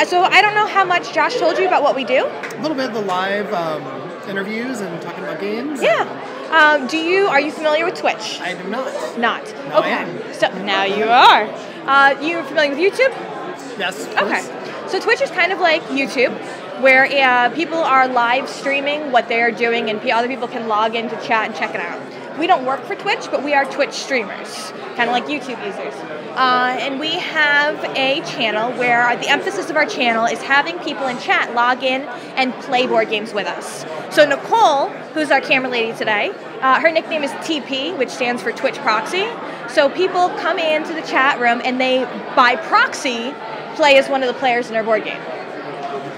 So I don't know how much Josh told you about what we do. A little bit of the live interviews and talking about games. Yeah. Are you familiar with Twitch? I am not. Not. No, okay. I am. So now you are. You familiar with YouTube? Yes. Okay. So Twitch is kind of like YouTube, where people are live streaming what they are doing, and other people can log in to chat and check it out. We don't work for Twitch, but we are Twitch streamers, kind of like YouTube users. And we have a channel where the emphasis of our channel is having people in chat log in and play board games with us. So Nicole, who's our camera lady today, her nickname is TP, which stands for Twitch Proxy. So people come into the chat room and they, by proxy, play as one of the players in our board game.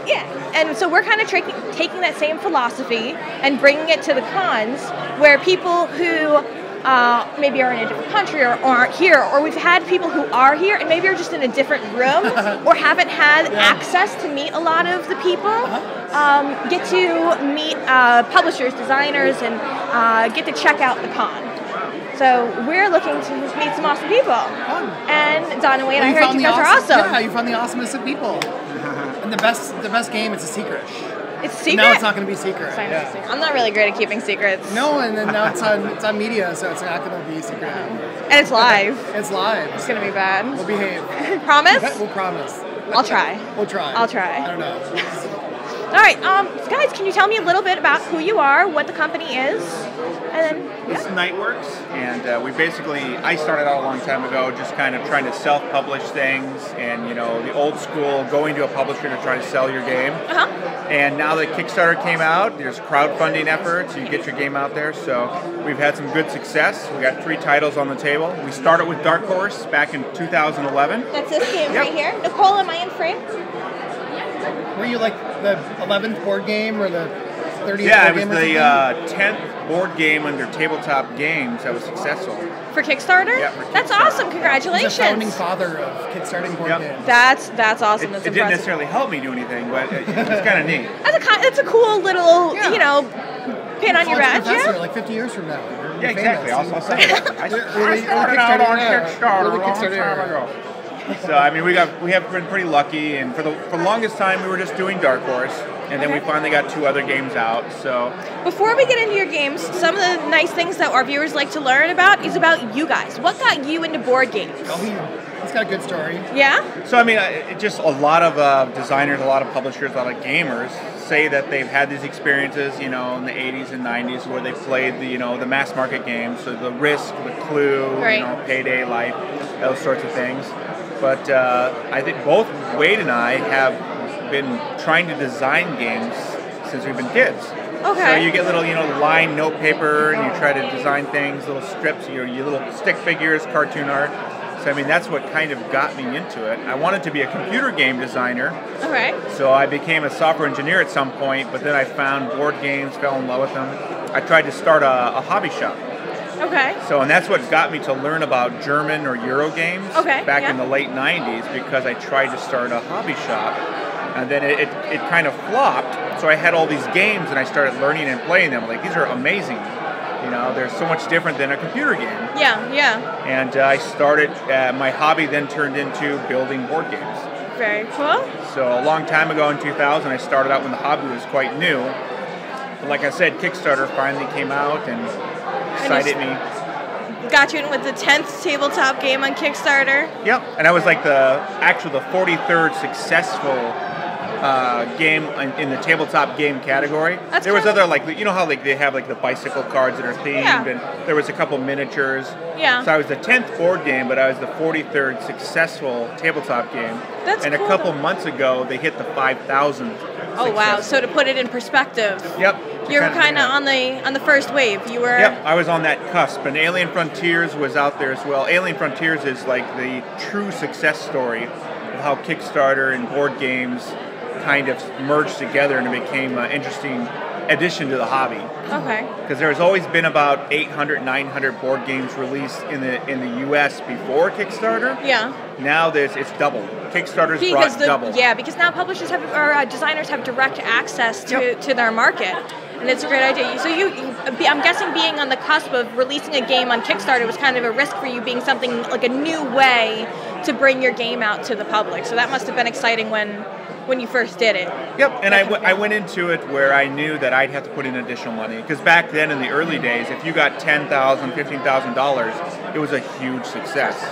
Yeah, and so we're kind of taking that same philosophy and bringing it to the cons, where people who maybe are in a different country or aren't here, or we've had people who are here and maybe are just in a different room or haven't had access to meet a lot of the people, get to meet publishers, designers, and get to check out the con. So we're looking to meet some awesome people. Fun. And Don and Wayne, I heard you guys are awesome. Yeah, you found the awesomest of people. And the best game, it's a secret. It's secret? No, it's not going to be secret. Yeah. I'm not really great at keeping secrets. No, and then now it's on media, so it's not going to be secret anymore. And it's live. It's live. It's going to be bad. We'll behave. Promise? We'll promise. I'll try. We'll try. I'll try. I don't know. All right, guys, can you tell me a little bit about who you are, what the company is, and then, This is Nightworks, and I started out a long time ago just kind of trying to self-publish things, and, the old school, going to a publisher to try to sell your game. And now that Kickstarter came out, there's crowdfunding efforts, you get your game out there, so we've had some good success. We got 3 titles on the table. We started with Dark Horse back in 2011. That's this game right here. Nicole, am I in frame? Were you like the 11th board game or the 30th Yeah, board it was game? the 10th board game under Tabletop Games that was successful. For Kickstarter? Yeah, for Kickstarter. That's awesome. Congratulations. He's the founding father of kickstarting board games. That's awesome. That's It didn't necessarily help me do anything, but it's kind of neat. That's a cool little, pin on your badge. Yeah, like 50 years from now. Yeah, exactly. I'll say that. I started out on Kickstarter a long time ago. So we have been pretty lucky, and for the longest time we were just doing Dark Horse, and then we finally got 2 other games out. So before we get into your games, some of the nice things that our viewers like to learn about is about you guys. What got you into board games? He's got a good story. Yeah. So just a lot of designers, a lot of publishers, a lot of gamers say that they've had these experiences, in the 80s and 90s where they played the mass market games, so the Risk, the Clue, Payday, Life, those sorts of things. But I think both Wade and I have been trying to design games since we've been kids. Okay. So you get little, lined note paper, and you try to design things, little strips, your little stick figures, cartoon art. So that's what kind of got me into it. I wanted to be a computer game designer. Okay. So I became a software engineer at some point, but then I found board games, fell in love with them. I tried to start a hobby shop. Okay. And that's what got me to learn about German or Euro games back in the late 90s, because I tried to start a hobby shop, and then it kind of flopped. So I had all these games, and I started learning and playing them. Like, these are amazing. They're so much different than a computer game. Yeah. And I started, my hobby then turned into building board games. Very cool. So a long time ago in 2000, I started out when the hobby was quite new. But like I said, Kickstarter finally came out and excited me. Got you in with the 10th tabletop game on Kickstarter. Yep, and I was like the 43rd successful game in the tabletop game category. There was other, how they have the bicycle cards that are themed, and there was a couple miniatures. Yeah. So I was the 10th board game, but I was the 43rd successful tabletop game. That's cool. And a couple months ago, they hit the 5,000. Oh wow! So to put it in perspective, you were kind of on the first wave. You were. Yep, I was on that cusp, and Alien Frontiers was out there as well. Alien Frontiers is like the true success story of how Kickstarter and board games kind of merged together, and it became an interesting addition to the hobby. Okay. Because there's always been about 800, 900 board games released in the U.S. before Kickstarter. Yeah. Now it's doubled. Kickstarter's brought double. Yeah, because now publishers or designers have direct access to their market. And it's a great idea. So I'm guessing being on the cusp of releasing a game on Kickstarter was kind of a risk for you, being something like a new way to bring your game out to the public. So that must have been exciting when you first did it. Yep, and I went into it where I knew that I'd have to put in additional money. Because back then, in the early days, if you got $10,000, $15,000, it was a huge success.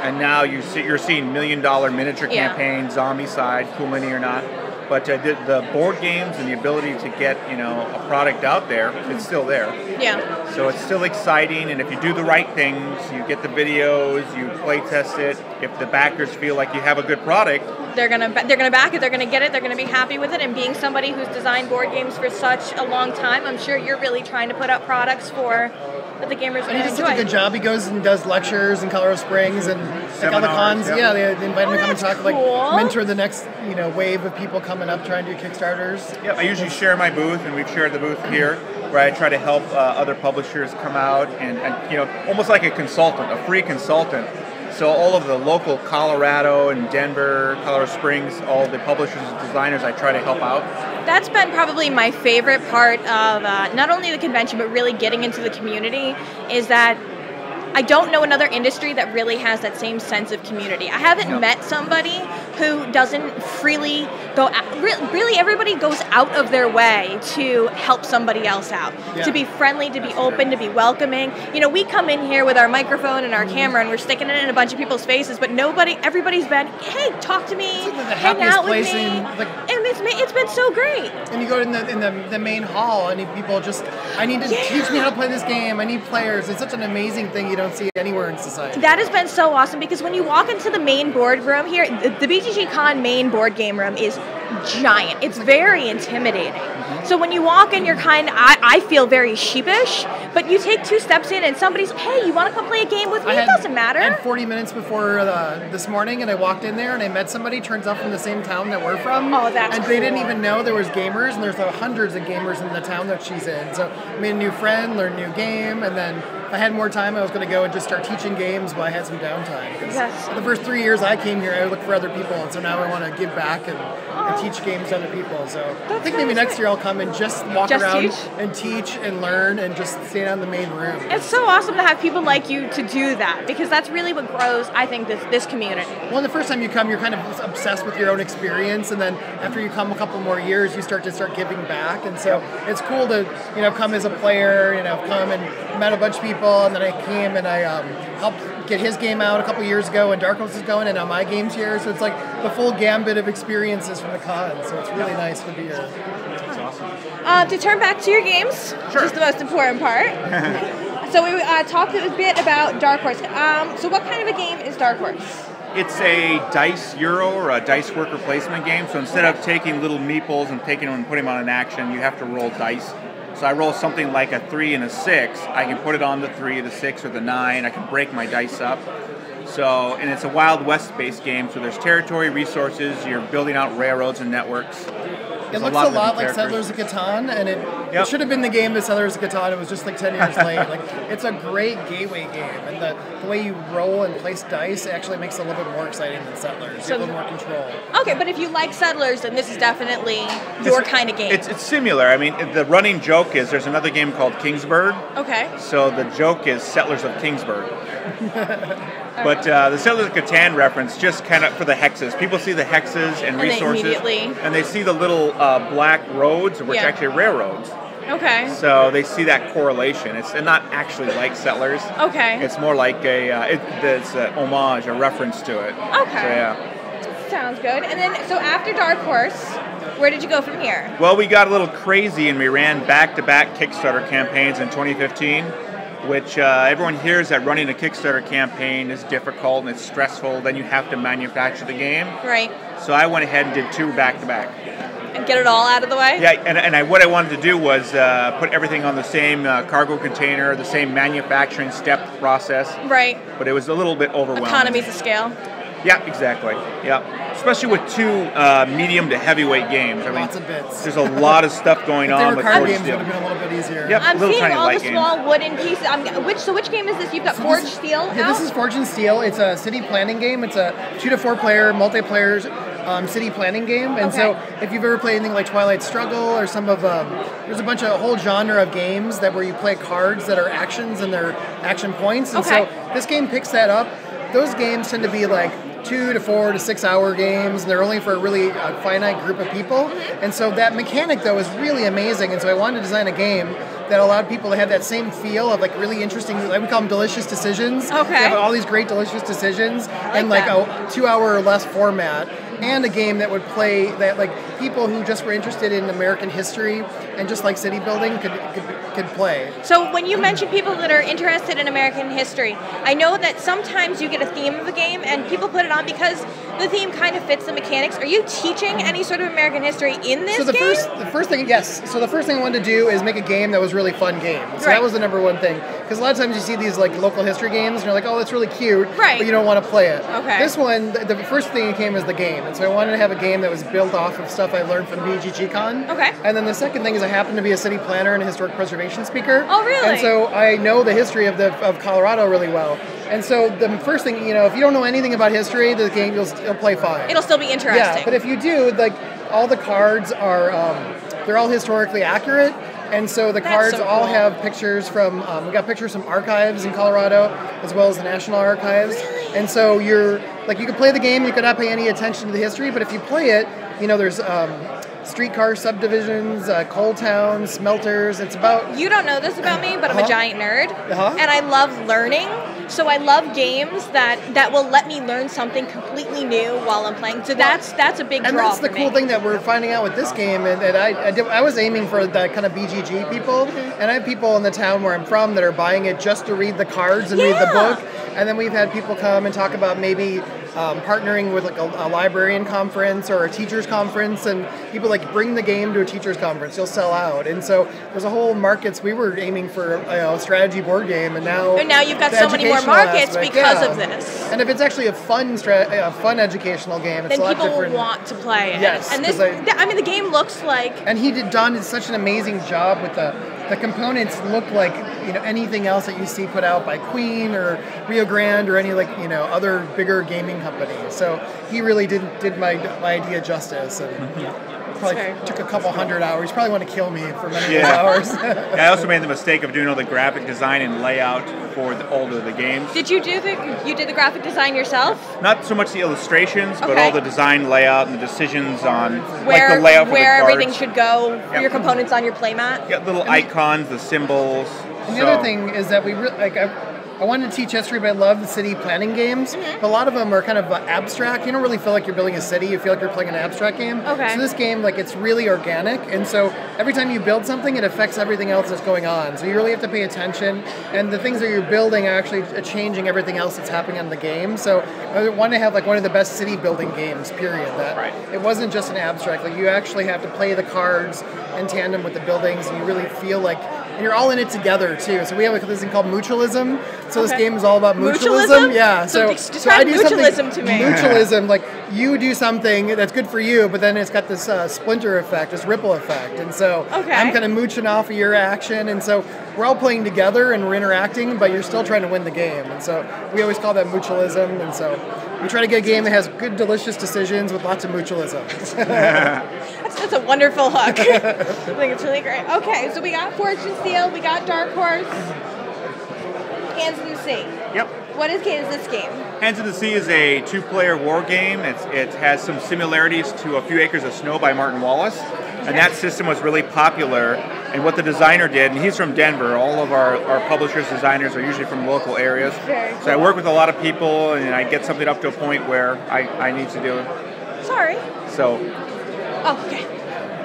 And now you're seeing $1 million miniature campaigns, zombie side, cool mini or not. But the board games and the ability to get a product out there, it's still there. Yeah. So it's still exciting, and if you do the right things, you get the videos, you play test it. If the backers feel like you have a good product, they're gonna back it. They're gonna get it. They're gonna be happy with it. And being somebody who's designed board games for such a long time, I'm sure you're really trying to put out products that the gamers are going to enjoy. He does such a good job. He goes and does lectures in Colorado Springs and like all the cons. Yep. Yeah, they invite him to come and talk, cool. mentor the next wave of people coming up trying to do Kickstarters. Yeah, I usually share my booth, and we've shared the booth here, where I try to help other publishers come out and almost like a consultant, a free consultant. So all of the local Colorado and Denver, Colorado Springs, all the publishers and designers, I try to help out. That's been probably my favorite part of not only the convention, but really getting into the community, is that I don't know another industry that really has that same sense of community. I haven't met somebody who doesn't freely go out. Really, everybody goes out of their way to help somebody else out, to be friendly, to be open, to be welcoming. We come in here with our microphone and our camera, and we're sticking it in a bunch of people's faces, but everybody's been, hey, talk to me, hang out with me. And it's been so great. And you go in the main hall, and people just, I need to teach me how to play this game. I need players. It's such an amazing thing you don't see anywhere in society. That has been so awesome, because when you walk into the main board room here, the BGG.CON main board game room is giant. It's very intimidating. So when you walk in, you're I feel very sheepish, but you take 2 steps in and somebody's, hey, you want to come play a game with me? It doesn't matter. I had 40 minutes before this morning, and I walked in there and I met somebody, turns out from the same town that we're from. Oh, that's And cool. they didn't even know there was gamers, and there's hundreds of gamers in the town that she's in. So I made a new friend, learned a new game, and then if I had more time, I was going to go and just start teaching games while I had some downtime. Yes. The first 3 years I came here, I looked for other people, and so now I want to give back and teach games to other people. So I think maybe next year I'll come and just walk around and teach and learn and just stay down in the main room. It's so awesome to have people like you to do that, because that's really what grows, I think, this community. Well, the first time you come, you're kind of obsessed with your own experience, and then after you come a couple more years, you start giving back. And so it's cool to come as a player, come and met a bunch of people, and then I came and I helped get his game out a couple years ago, and Dark Horse is going, and now my game's here. So it's like the full gambit of experiences from the con. So it's really nice to be here. That's awesome. To turn back to your games, which is the most important part. So we talked a bit about Dark Horse. So what kind of a game is Dark Horse? It's a dice Euro or a dice worker placement game. So instead of taking little meeples and taking them and putting them on an action, you have to roll dice. So I roll something like a 3 and a 6. I can put it on the 3, the 6, or the 9. I can break my dice up. So, and it's a Wild West-based game. So there's territory, resources. You're building out railroads and networks. It looks a lot like Settlers of Catan, and it should have been the game of Settlers of Catan. It was just like 10 years late. It's a great gateway game, and the way you roll and place dice actually makes it a little bit more exciting than Settlers. You have a little more control. Okay, but if you like Settlers, then this is definitely your kind of game. It's similar. I mean, the running joke is there's another game called Kingsburg. Okay. So the joke is Settlers of Kingsburg. But the Settlers of Catan reference, just kind of for the hexes. People see the hexes and resources, and they see the little black roads, which actually are railroads. Okay. So they see that correlation. It's not actually like Settlers. Okay. It's more like it's an homage, a reference to it. Okay. So, yeah. Sounds good. And then, so after Dark Horse, where did you go from here? Well, we got a little crazy, and we ran back-to-back Kickstarter campaigns in 2015. Which everyone hears that running a Kickstarter campaign is difficult and it's stressful. Then you have to manufacture the game. Right. So I went ahead and did 2 back-to-back. And get it all out of the way? Yeah, and what I wanted to do was put everything on the same cargo container, the same manufacturing step process. Right. But it was a little bit overwhelming. Economies of scale. Yeah, exactly. Yeah. Especially with 2 medium to heavyweight games. I mean, lots of bits. There's a lot of stuff going on. If they were card games, steel. it would have been a little bit easier. Yep, I'm little seeing tiny all light the games. small wooden pieces. Which game is this? You've got Forged Steel Yeah, this is Forged Steel. It's a city planning game. It's a 2 to 4 player, multiplayer city planning game. And so if you've ever played anything like Twilight Struggle or some of, there's a whole genre of games where you play cards that are actions and they're action points. And so this game picks that up. Those games tend to be like 2 to 4 to 6 hour games, and they're only for a really finite group of people. And so that mechanic, though, is really amazing. And so I wanted to design a game that allowed people to have that same feel of like really interesting, like we call them delicious decisions. Okay. They have all these great delicious decisions in like a 2 hour or less format, and a game that would play that like people who just were interested in American history and just like city building could play. So when you mention people that are interested in American history, I know that sometimes you get a theme of a game and people put it on because the theme kind of fits the mechanics. Are you teaching any sort of American history in this game? The first thing, yes. So the first thing I wanted to do is make a game that was really fun game. So that was the number one thing. Because a lot of times you see these like local history games and you're like, oh, that's really cute, but you don't want to play it. Okay. This one, the first thing that came is the game. And so I wanted to have a game that was built off of stuff I learned from BGG.CON. Okay. And then the second thing is I happen to be a city planner and a historic preservation speaker. Oh, really? And so I know the history of Colorado really well. And so the first thing, if you don't know anything about history, the game you'll play fine. It'll still be interesting. Yeah, but if you do, like all the cards are, they're all historically accurate. And so the cards all have pictures from, we got pictures from archives in Colorado, as well as the National Archives. Really? And so you can play the game, you could not pay any attention to the history, but if you play it, there's streetcar subdivisions, coal towns, smelters. It's about... You don't know this about me, but I'm a giant nerd. And I love learning. So I love games that will let me learn something completely new while I'm playing. So that's a big draw. And that's the cool thing that we're finding out with this game. And I was aiming for the kind of BGG people. And I have people in the town where I'm from that are buying it just to read the cards and read the book. And then we've had people come and talk about maybe partnering with like a librarian conference or a teacher's conference, and people like bring the game to a teacher's conference, you'll sell out. And so there's a whole markets. We were aiming for a strategy board game, and now you've got so many more markets because of this. And if it's actually a fun educational game, it's then a lot people different. Will want to play it. Yes, and the game looks like. And did such an amazing job with the components. Look like anything else that you see put out by Queen or Rio Grande or any other bigger gaming company. So he really did my idea justice, and probably took a couple hundred hours. You probably want to kill me for many hours. I also made the mistake of doing all the graphic design and layout for all of the games. Did you did the graphic design yourself? Not so much the illustrations, but all the design, layout, and the decisions on where the layout for where the cards. everything should go for your components on your playmat. Yeah, little icons, the symbols. And the other thing is that I wanted to teach history, but I love the city planning games. But a lot of them are kind of abstract. You don't really feel like you're building a city. You feel like you're playing an abstract game. Okay. So this game, it's really organic. And so every time you build something, it affects everything else that's going on. So you really have to pay attention. And the things that you're building are actually changing everything else that's happening in the game. So I wanted to have one of the best city building games, period. It wasn't just an abstract. You actually have to play the cards in tandem with the buildings, and you really feel like... And you're all in it together, too. So we have this thing called mutualism. So this game is all about mutualism. Yeah. So describe mutualism to me. Mutualism, you do something that's good for you, but then it's got this splinter effect, this ripple effect. And so I'm kind of mooching off of your action. And so we're all playing together and we're interacting, but you're still trying to win the game. And so we always call that mutualism. And so we try to get a game that has good, delicious decisions with lots of mutualism. That's a wonderful hook. I think it's really great. Okay, so we got Fortune Seal, we got Dark Horse, Hands in the Sea. Yep. What is this game? Hands in the Sea is a 2-player war game. It has some similarities to A Few Acres of Snow by Martin Wallace. And that system was really popular. And what the designer did, and he's from Denver, all of our publishers, designers are usually from local areas. Very cool. So I work with a lot of people, and I get something up to a point where I need to do it. Sorry. So. Oh, okay.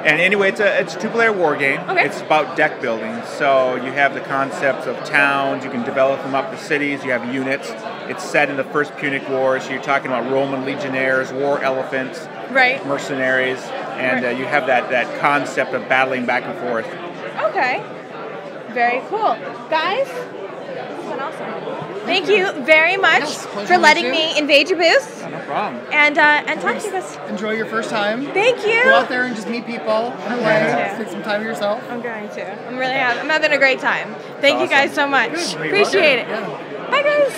And anyway, it's a 2-player war game. Okay. It's about deck building. So you have the concepts of towns. You can develop them up to cities. You have units. It's set in the First Punic War. So you're talking about Roman legionnaires, war elephants, mercenaries, and you have that concept of battling back and forth. Okay. Very cool. Guys, this has been awesome. Thank you very much for letting me invade your booth. No problem. And talk to you guys. Enjoy your first time. Thank you. Go out there and just meet people and play. Take some time to yourself. I'm going to. I'm having a great time. Thank you guys so much. Appreciate it. Bye guys.